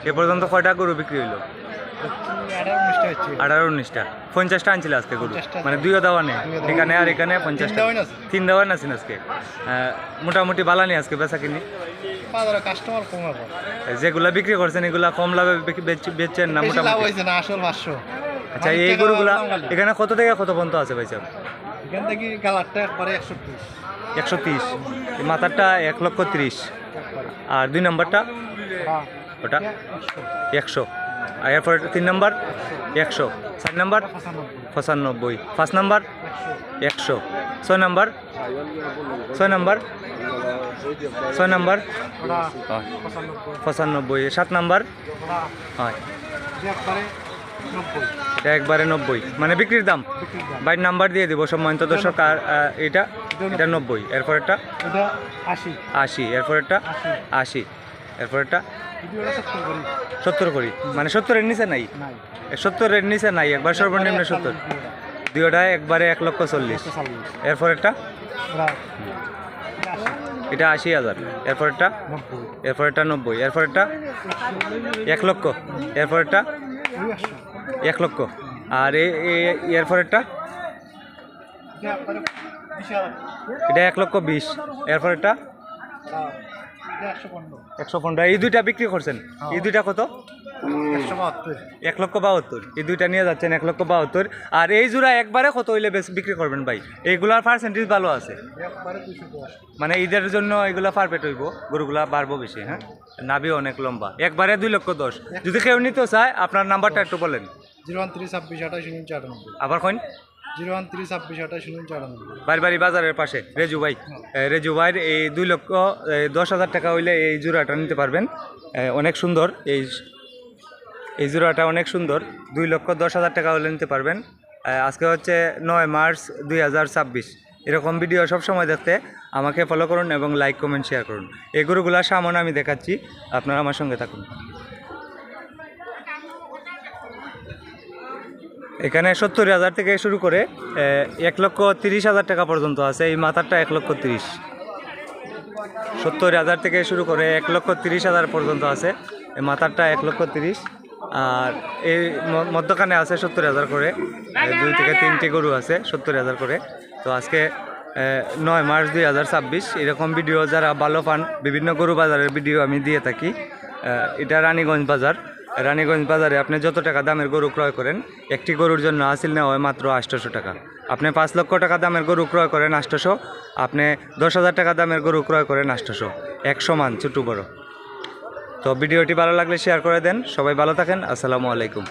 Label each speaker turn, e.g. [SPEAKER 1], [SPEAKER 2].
[SPEAKER 1] এ পর্যন্ত কয়টা গরু বিক্রি হইলো? 18-19টা। 50টা আনছিল আজকে গরু, মানে দুইও দেওয়া নেই এখানে আর এখানে 50টা, 3 দেওয়া আছেন আজকে। মোটামুটি বালানি আজকে বেচা কিনি।
[SPEAKER 2] কাস্টমার কম হবে,
[SPEAKER 1] যেগুলা বিক্রি করছেন এগুলা কম লাভে বেচছেন না মোটামুটি? আচ্ছা, এই গরুগুলা এখানে কত থেকে কত পর্যন্ত আছে ভাই সাহেব?
[SPEAKER 2] এখান থেকে কালারটা একবারে
[SPEAKER 1] 130, মাথারটা 1,30,000, আর 2 নম্বরটা ওটা 100, আর এরপর 3 নম্বর 100, 4 নম্বর 95, 5 নম্বর 100, 6 নম্বর 6 নম্বর 95, 7 নম্বর হয় এটা একবারে 90, মানে বিক্রির দাম। বাইর নাম্বার দিয়ে দিব সম্মানিত দর্শক। আর এটা 90, এরপরেরটা 80, এরপরেরটা 80, এরপরেরটা 70 করি, মানে 70-এর নিচে নাই, 70-এর নিচে নাই, একবার সর্বনিম্ন 70। দুইটায় একবারে 1,40,000, এরপরেরটা এটা 80,000, এরপরেরটা 90, এরপরেরটা 1 লক্ষ, এরপরেরটা 1 লক্ষ, আর এরপরেরটা এটা 1,20,000, এরপরেরটা 115। এই দুইটা বিক্রি করছেন, এই দুইটা কত? 1,72,000। এই দুইটা নিয়ে যাচ্ছেন 1,72,000। আর এই জোড়া একবারে কত হইলে বেশ বিক্রি করবেন ভাই? এইগুলার পার্সেন্টেজ ভালো আছে, মানে ঈদের জন্য এগুলা পারফেক্ট হইব, গরুগুলা বাড়বো বেশি। হ্যাঁ, নাভি অনেক লম্বা, একবারে 2,10,000। যদি কেউ নিতে চায় আপনার নাম্বারটা একটু বলেন।
[SPEAKER 2] 01326280994।
[SPEAKER 1] আবার কইন।
[SPEAKER 2] 01326280994।
[SPEAKER 1] বাড়ি বাজারের পাশে রেজু ভাই। রেজু ভাইয়ের এই 2,10,000 টাকা হইলে এই জোড়াটা নিতে পারবেন। অনেক সুন্দর এই জোড়াটা, অনেক সুন্দর। 2,10,000 টাকা হলে নিতে পারবেন। আজকে হচ্ছে 9 মার্চ 2026। এরকম ভিডিও সবসময় দেখতে আমাকে ফলো করুন এবং লাইক কমেন্ট শেয়ার করুন। এই গরুগুলার সামনে আমি দেখাচ্ছি, আপনারা আমার সঙ্গে থাকুন। এখানে 70,000 থেকে শুরু করে 1,30,000 টাকা পর্যন্ত আছে। এই মাথারটা 1,30,000, 70,000 থেকে শুরু করে 1,30,000 পর্যন্ত আছে। এই মাথারটা 1,30,000, আর এই মধ্যখানে আছে 70,000 করে। 2 থেকে 3টি গরু আছে 70,000 করে। তো আজকে 9 মার্চ 2026। এরকম ভিডিও যারা ভালো পান, বিভিন্ন গরু বাজারের ভিডিও আমি দিয়ে থাকি। এটা রানীগঞ্জ বাজার। রানীগঞ্জ বাজারে আপনি যত টাকা দামের গরু ক্রয় করেন, একটি গরুর জন্য হাসিল নেওয়া হয় মাত্র 800 টাকা। আপনি 5 লক্ষ টাকা দামের গরু ক্রয় করেন 800, আপনি 10,000 টাকা দামের গরু ক্রয় করেন 800, এক সমান ছোটো বড়। তো ভিডিওটি ভালো লাগলে শেয়ার করে দেন। সবাই ভালো থাকেন। আসসালামু আলাইকুম।